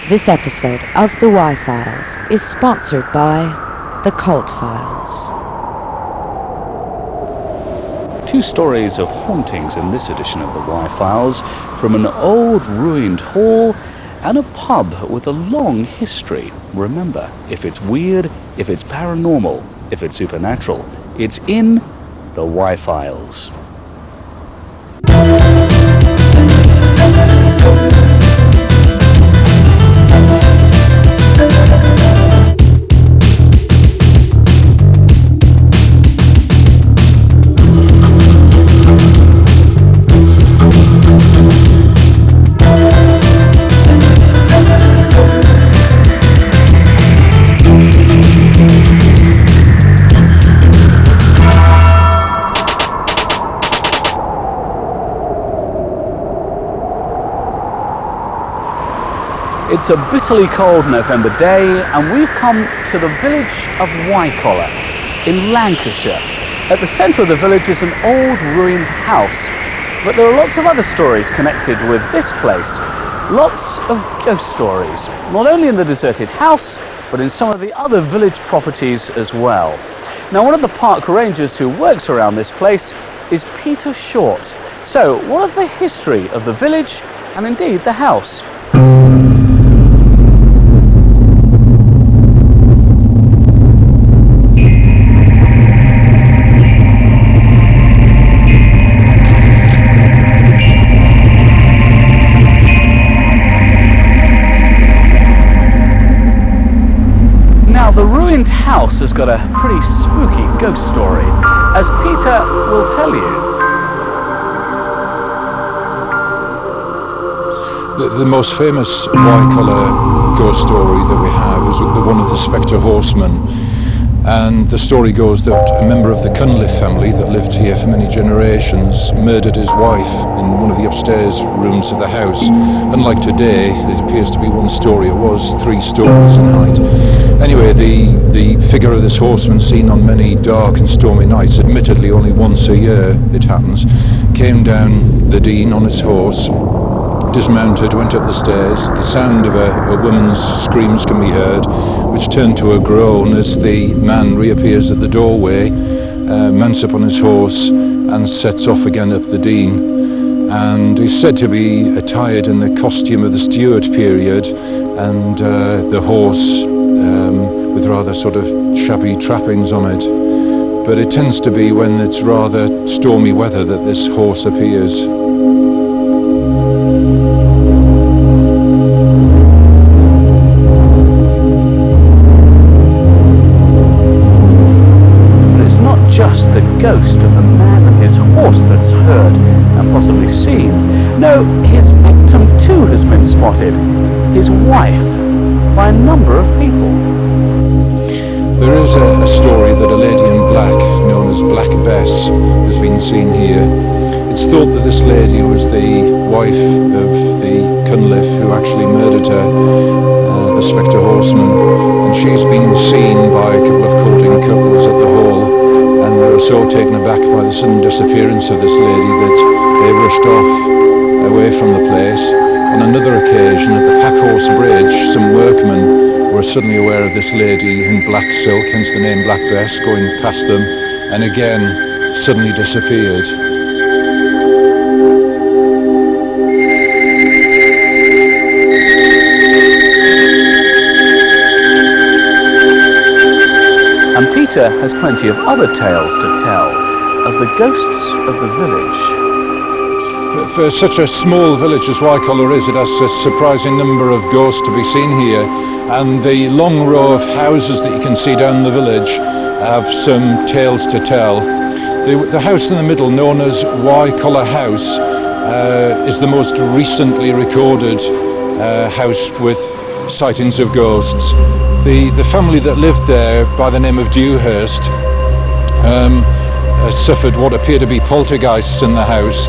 This episode of the Y-Files is sponsored by the Cult Files. Two stories of hauntings in this edition of the Y-Files, from an old ruined hall and a pub with a long history. Remember, if it's weird, if it's paranormal, if it's supernatural, it's in the Y-Files. It's a bitterly cold November day, and we've come to the village of Wycoller in Lancashire. At the centre of the village is an old ruined house, but there are lots of other stories connected with this place. Lots of ghost stories, not only in the deserted house, but in some of the other village properties as well. Now, one of the park rangers who works around this place is Peter Short. So, what of the history of the village and indeed the house? The ruined house has got a pretty spooky ghost story, as Peter will tell you. The most famous Wycoller ghost story that we have is the one of the Spectre Horseman. And the story goes that a member of the Cunliffe family that lived here for many generations murdered his wife in one of the upstairs rooms of the house. Unlike today, it appears to be one story, it was 3 stories in height. Anyway, the figure of this horseman, seen on many dark and stormy nights, admittedly only once a year it happens, came down the Dean on his horse, dismounted, went up the stairs. The sound of a woman's screams can be heard, which turned to a groan as the man reappears at the doorway, mounts up on his horse and sets off again up the Dean. And he's said to be attired in the costume of the Stuart period, and the horse with rather sort of shabby trappings on it. But it tends to be when it's rather stormy weather that this horse appears. Just the ghost of the man and his horse that's heard and possibly seen. No, his victim too has been spotted, his wife, by a number of people. There is a story that a lady in black, known as Black Bess, has been seen here. It's thought that this lady was the wife of the Cunliffe who actually murdered her, the Spectre Horseman, and she's been seen by a couple of courting couples at the hall. And they were so taken aback by the sudden disappearance of this lady that they rushed off away from the place. On another occasion, at the Packhorse Bridge, some workmen were suddenly aware of this lady in black silk, hence the name Black Bess, going past them, and again suddenly disappeared. And Peter has plenty of other tales to tell of the ghosts of the village. For such a small village as Wycoller is, it has a surprising number of ghosts to be seen here, and the long row of houses that you can see down the village have some tales to tell. The house in the middle, known as Wycoller House, is the most recently recorded house with sightings of ghosts. The family that lived there by the name of Dewhurst suffered what appear to be poltergeists in the house.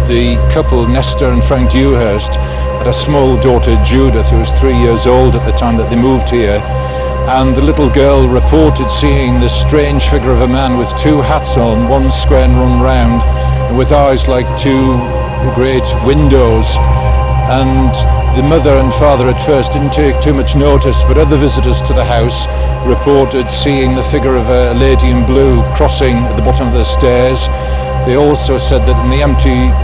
The couple, Nestor and Frank Dewhurst, had a small daughter, Judith, who was 3 years old at the time that they moved here. And the little girl reported seeing this strange figure of a man with 2 hats on, one square and one round, and with eyes like 2 great windows. And The mother and father at first didn't take too much notice, but other visitors to the house reported seeing the figure of a lady in blue crossing at the bottom of the stairs. They also said that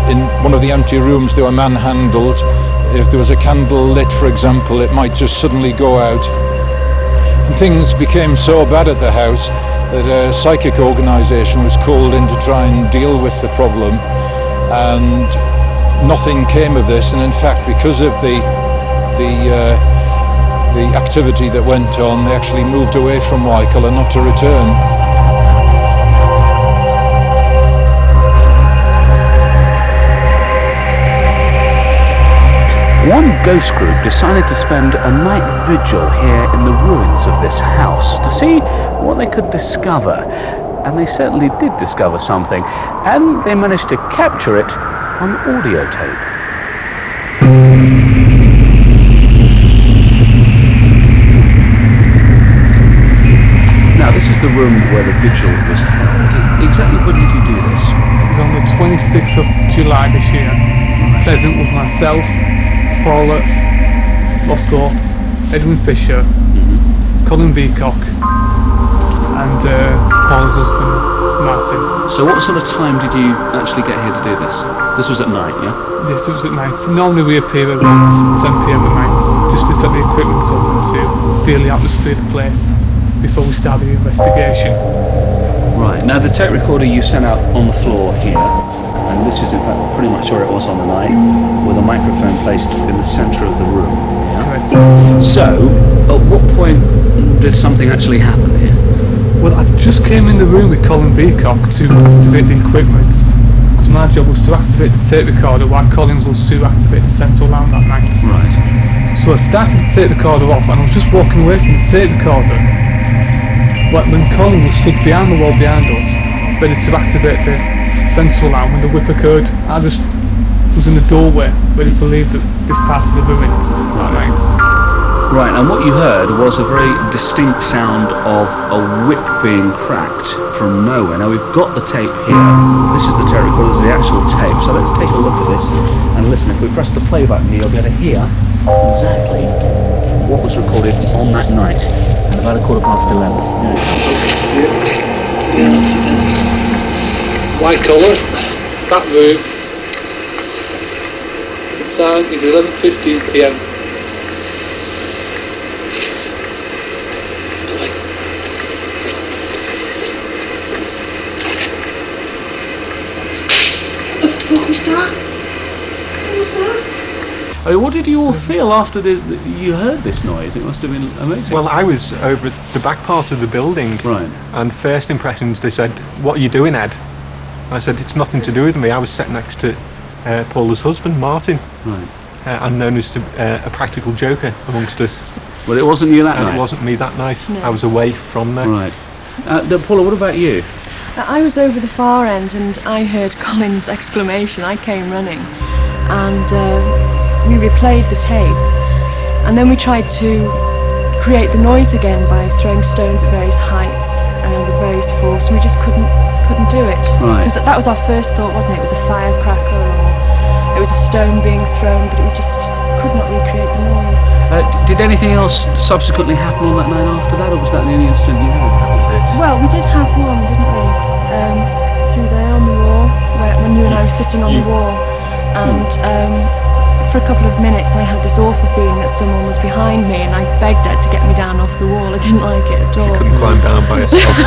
in one of the empty rooms they were manhandled. If there was a candle lit, for example, it might just suddenly go out. And things became so bad at the house that a psychic organisation was called in to try and deal with the problem, and nothing came of this. And in fact, because of the activity that went on, they actually moved away from Wycoller, not to return. One ghost group decided to spend a night vigil here in the ruins of this house to see what they could discover. And they certainly did discover something, and they managed to capture it on audio tape. Now, this is the room where the vigil was held. Exactly when did you do this? It was on the 26th of July this year. Present was myself, Paul Bosco, Edwin Fisher, Colin Beacock, and Paul's husband, Martin. So what sort of time did you actually get here to do this? This was at night, yeah? Yes, it was at night. Normally we appear around 10 PM at night, just to set the equipment up and to feel the atmosphere of the place before we start the investigation. Right, now the tape recorder you sent out on the floor here, and this is in fact pretty much where it was on the night, with a microphone placed in the centre of the room. Yeah? Correct. So, at what point did something actually happen here? Well, I just came in the room with Colin Beacock to activate the equipment, because my job was to activate the tape recorder while Colin's was to activate the central lamp that night. Right. So I started the tape recorder off, and I was just walking away from the tape recorder when Colin was stood behind the wall behind us, ready to activate the central lamp when the whip occurred. I just was in the doorway, ready to leave this part of the ruins that night. Right, and what you heard was a very distinct sound of a whip being cracked from nowhere. Now we've got the tape here. This is the tape recorder, this is the actual tape. So let's take a look at this and listen. If we press the play button here, you'll be able to hear exactly what was recorded on that night at about 11:15. Wycoller, that room. The time is 11:15 PM. What was that? I mean, what did you all feel after you heard this noise? It must have been amazing. Well, I was over at the back part of the building, right. And first impressions, they said, "What are you doing, Ed?" I said, "It's nothing to do with me. I was sat next to Paula's husband, Martin, Right. and known as a practical joker amongst us." Well, it wasn't you that And night? it wasn't me that night. No. I was away from there. Right. Paula, what about you? I was over the far end and I heard Colin's exclamation. I came running and we replayed the tape, and then we tried to create the noise again by throwing stones at various heights and with various force, and we just couldn't do it. Right. Because that was our first thought, wasn't it? It was a firecracker or it was a stone being thrown, but we just could not recreate the noise. Did anything else subsequently happen on that night after that, or was that the only incident you had? That was it? Well, we did have one, didn't we? Through there on the wall, when you and I were sitting on the wall, and for a couple of minutes I had this awful feeling that someone was behind me, and I begged Ed to get me down off the wall. I didn't like it at all. You couldn't climb down by yourself.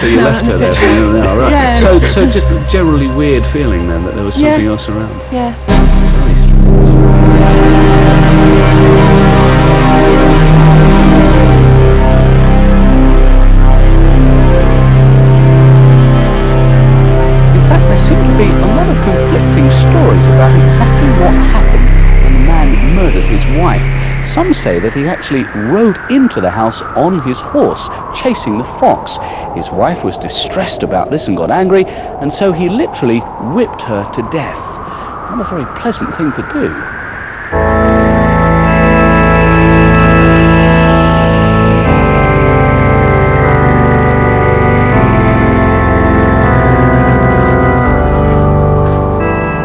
So you left her there for now, right? Yeah. So just a generally weird feeling then that there was something else around. Yes. In fact, there seem to be a lot of conflicting stories about exactly what happened when the man murdered his wife. Some say that he actually rode into the house on his horse, chasing the fox. His wife was distressed about this and got angry, and so he literally whipped her to death. Not a very pleasant thing to do.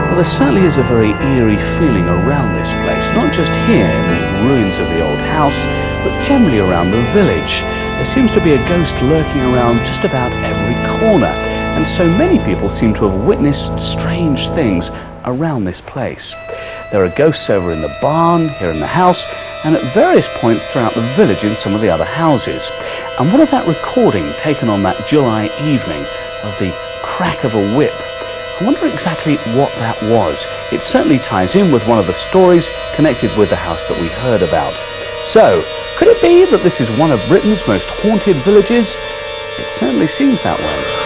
Well, there certainly is a very eerie feeling around this place. not just here in the ruins of the old house, but generally around the village. There seems to be a ghost lurking around just about every corner, and so many people seem to have witnessed strange things around this place. There are ghosts over in the barn, here in the house, and at various points throughout the village in some of the other houses. And what of that recording taken on that July evening of the crack of a whip? I wonder exactly what that was. It certainly ties in with one of the stories connected with the house that we heard about. So, could it be that this is one of Britain's most haunted villages? It certainly seems that way.